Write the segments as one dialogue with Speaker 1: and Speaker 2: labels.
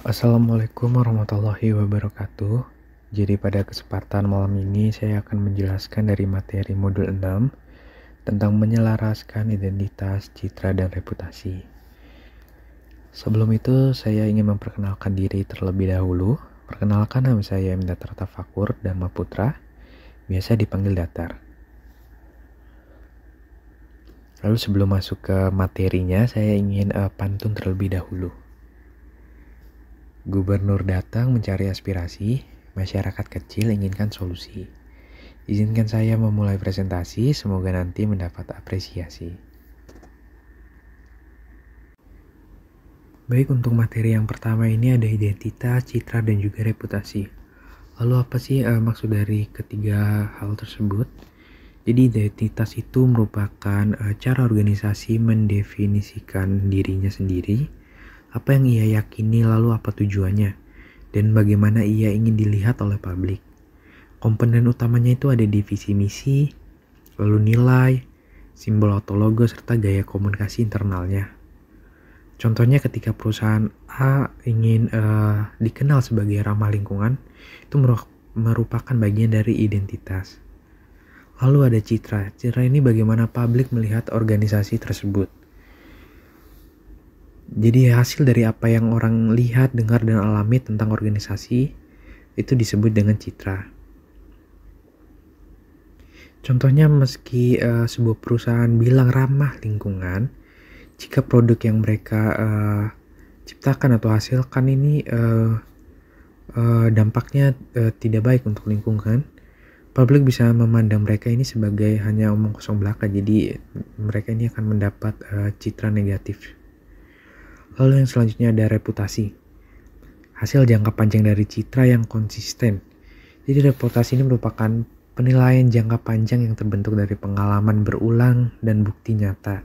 Speaker 1: Assalamualaikum warahmatullahi wabarakatuh. Jadi pada kesempatan malam ini saya akan menjelaskan dari materi modul 6 tentang menyelaraskan identitas, citra, dan reputasi. Sebelum itu saya ingin memperkenalkan diri terlebih dahulu. Perkenalkan, nama saya Mindatar Tafakur Dhamma Putra, biasa dipanggil Datar. Lalu sebelum masuk ke materinya, saya ingin pantun terlebih dahulu. Gubernur datang mencari aspirasi, masyarakat kecil inginkan solusi. Izinkan saya memulai presentasi, semoga nanti mendapat apresiasi. Baik, untuk materi yang pertama ini ada identitas, citra, dan juga reputasi. Lalu apa sih maksud dari ketiga hal tersebut? Jadi identitas itu merupakan cara organisasi mendefinisikan dirinya sendiri, apa yang ia yakini lalu apa tujuannya, dan bagaimana ia ingin dilihat oleh publik. Komponen utamanya itu ada divisi misi, lalu nilai, simbol atau logo, serta gaya komunikasi internalnya. Contohnya ketika perusahaan A ingin dikenal sebagai ramah lingkungan, itu merupakan bagian dari identitas. Lalu ada citra. Citra ini bagaimana publik melihat organisasi tersebut. Jadi hasil dari apa yang orang lihat, dengar, dan alami tentang organisasi itu disebut dengan citra. Contohnya meski sebuah perusahaan bilang ramah lingkungan, jika produk yang mereka ciptakan atau hasilkan ini dampaknya tidak baik untuk lingkungan, publik bisa memandang mereka ini sebagai hanya omong kosong belaka. Jadi mereka ini akan mendapat citra negatif. Lalu yang selanjutnya ada reputasi. Hasil jangka panjang dari citra yang konsisten. Jadi reputasi ini merupakan penilaian jangka panjang yang terbentuk dari pengalaman berulang dan bukti nyata.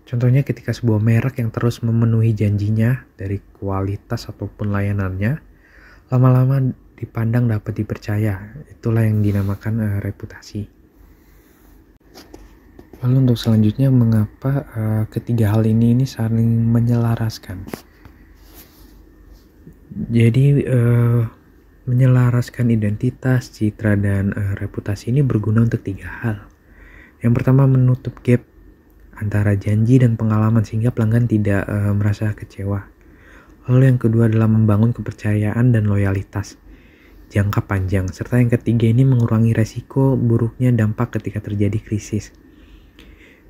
Speaker 1: Contohnya ketika sebuah merek yang terus memenuhi janjinya dari kualitas ataupun layanannya, lama-lama dipandang dapat dipercaya. Itulah yang dinamakan reputasi. Lalu untuk selanjutnya, mengapa ketiga hal ini saling menyelaraskan? Jadi menyelaraskan identitas, citra, dan reputasi ini berguna untuk tiga hal. Yang pertama, menutup gap antara janji dan pengalaman sehingga pelanggan tidak merasa kecewa. Lalu yang kedua adalah membangun kepercayaan dan loyalitas jangka panjang. Serta yang ketiga ini mengurangi resiko buruknya dampak ketika terjadi krisis.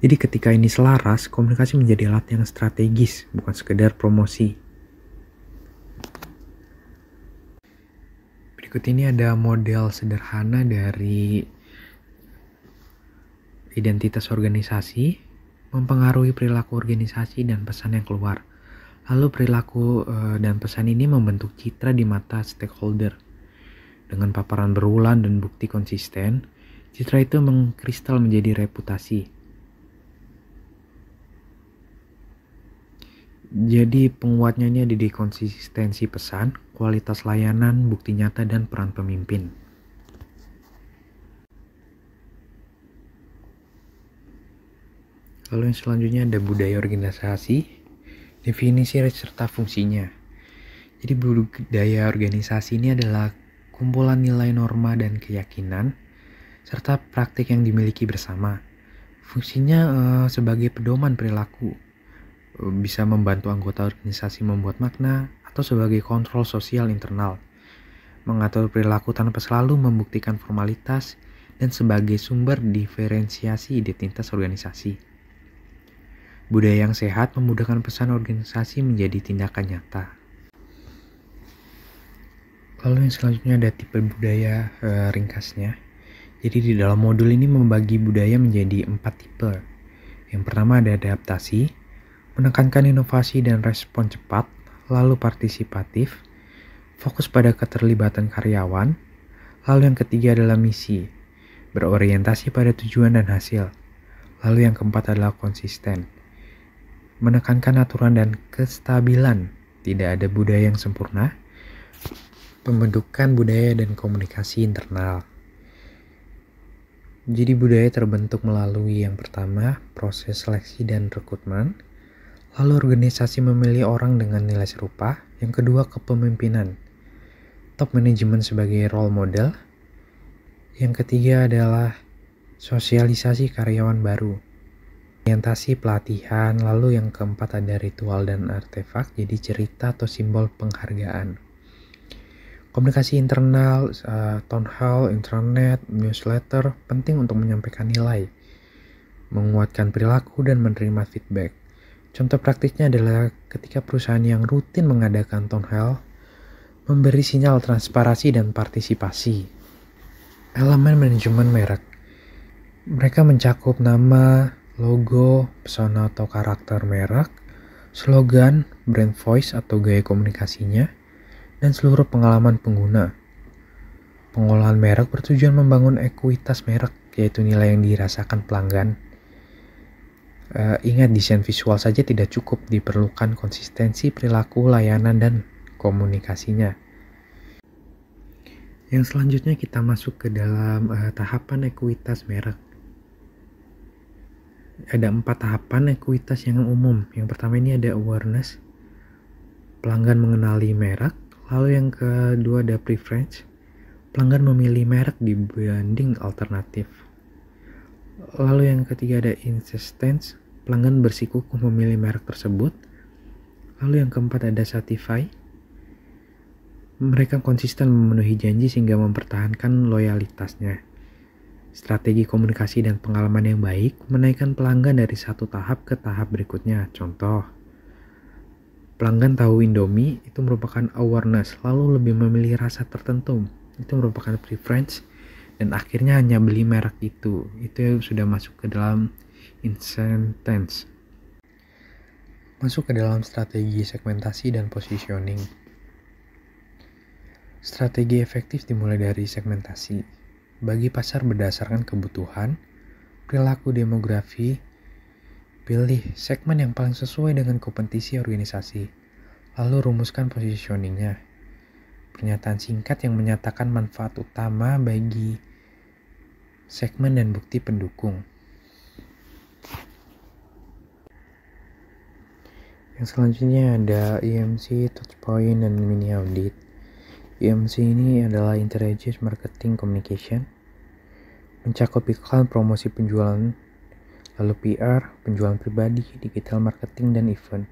Speaker 1: Jadi ketika ini selaras, komunikasi menjadi alat yang strategis, bukan sekedar promosi. Berikut ini ada model sederhana dari identitas organisasi, mempengaruhi perilaku organisasi dan pesan yang keluar. Lalu perilaku dan pesan ini membentuk citra di mata stakeholder. Dengan paparan berulang dan bukti konsisten, citra itu mengkristal menjadi reputasi. Jadi penguatnya ini ada di konsistensi pesan, kualitas layanan, bukti nyata, dan peran pemimpin. Lalu yang selanjutnya ada budaya organisasi, definisi serta fungsinya. Jadi budaya organisasi ini adalah kumpulan nilai, norma, dan keyakinan, serta praktik yang dimiliki bersama. Fungsinya sebagai pedoman perilaku, bisa membantu anggota organisasi membuat makna, atau sebagai kontrol sosial internal, mengatur perilaku tanpa selalu membuktikan formalitas, dan sebagai sumber diferensiasi identitas organisasi. Budaya yang sehat memudahkan pesan organisasi menjadi tindakan nyata. Lalu yang selanjutnya ada tipe budaya ringkasnya. Jadi di dalam modul ini membagi budaya menjadi 4 tipe. Yang pertama ada adaptasi, menekankan inovasi dan respon cepat, lalu partisipatif, fokus pada keterlibatan karyawan, lalu yang ketiga adalah misi, berorientasi pada tujuan dan hasil, lalu yang keempat adalah konsisten, menekankan aturan dan kestabilan, tidak ada budaya yang sempurna, pembentukan budaya dan komunikasi internal. Jadi budaya terbentuk melalui yang pertama, proses seleksi dan rekrutmen. Lalu organisasi memilih orang dengan nilai serupa. Yang kedua, kepemimpinan. Top manajemen sebagai role model. Yang ketiga adalah sosialisasi karyawan baru. Orientasi pelatihan. Lalu yang keempat ada ritual dan artefak, jadi cerita atau simbol penghargaan. Komunikasi internal, town hall, intranet, newsletter, penting untuk menyampaikan nilai, menguatkan perilaku, dan menerima feedback. Contoh praktiknya adalah ketika perusahaan yang rutin mengadakan town hall, memberi sinyal transparansi dan partisipasi. Elemen manajemen merek. Mereka mencakup nama, logo, pesona atau karakter merek, slogan, brand voice atau gaya komunikasinya, dan seluruh pengalaman pengguna. Pengolahan merek bertujuan membangun ekuitas merek, yaitu nilai yang dirasakan pelanggan. Ingat, desain visual saja tidak cukup, diperlukan konsistensi perilaku, layanan, dan komunikasinya. Yang selanjutnya kita masuk ke dalam tahapan ekuitas merek. Ada 4 tahapan ekuitas yang umum. Yang pertama ini ada awareness, pelanggan mengenali merek. Lalu yang kedua ada preference, pelanggan memilih merek dibanding alternatif. Lalu yang ketiga ada insistence, pelanggan bersikukuh memilih merek tersebut. Lalu yang keempat ada satisfy, mereka konsisten memenuhi janji sehingga mempertahankan loyalitasnya. Strategi komunikasi dan pengalaman yang baik menaikkan pelanggan dari satu tahap ke tahap berikutnya. Contoh, pelanggan tahu Indomie, itu merupakan awareness, lalu lebih memilih rasa tertentu, itu merupakan preference, dan akhirnya hanya beli merek itu sudah masuk ke dalam insistence. Masuk ke dalam strategi segmentasi dan positioning. Strategi efektif dimulai dari segmentasi. Bagi pasar berdasarkan kebutuhan, perilaku demografi, pilih segmen yang paling sesuai dengan kompetisi organisasi, lalu rumuskan positioningnya. Pernyataan singkat yang menyatakan manfaat utama bagi segmen dan bukti pendukung. Yang selanjutnya ada EMC, Touchpoint, dan Mini Audit. EMC ini adalah Intelligence Marketing Communication, mencakup iklan, promosi penjualan, lalu PR, penjualan pribadi, digital marketing, dan event.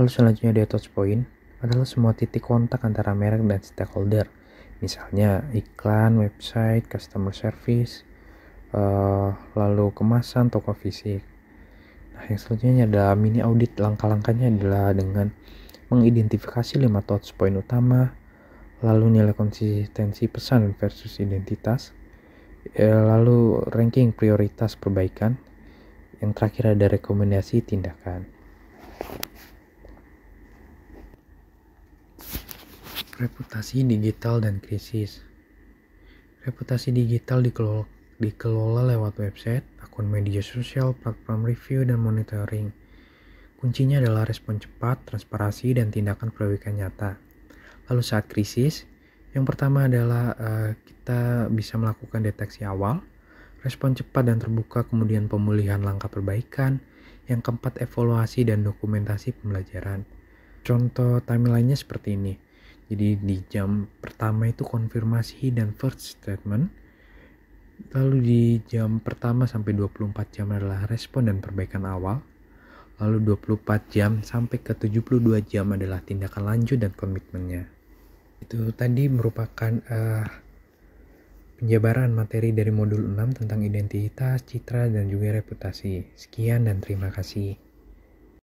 Speaker 1: Lalu selanjutnya ada Touchpoint, adalah semua titik kontak antara merek dan stakeholder, misalnya iklan, website, customer service, lalu kemasan, toko fisik. Nah, yang selanjutnya ada mini audit. Langkah-langkahnya adalah dengan mengidentifikasi 5 touchpoint utama, lalu nilai konsistensi pesan versus identitas, lalu ranking prioritas perbaikan, yang terakhir ada rekomendasi tindakan. Reputasi digital dan krisis. Reputasi digital dikelola lewat website, akun media sosial, platform review, dan monitoring. Kuncinya adalah respon cepat, transparansi, dan tindakan perbaikan nyata. Lalu saat krisis, yang pertama adalah kita bisa melakukan deteksi awal, respon cepat dan terbuka, kemudian pemulihan langkah perbaikan. Yang keempat, evaluasi dan dokumentasi pembelajaran. Contoh timeline-nya seperti ini. Jadi di jam pertama itu konfirmasi dan first statement. Lalu di jam pertama sampai 24 jam adalah respon dan perbaikan awal. Lalu 24 jam sampai ke 72 jam adalah tindakan lanjut dan komitmennya. Itu tadi merupakan penjabaran materi dari modul 6 tentang identitas, citra, dan juga reputasi. Sekian dan terima kasih.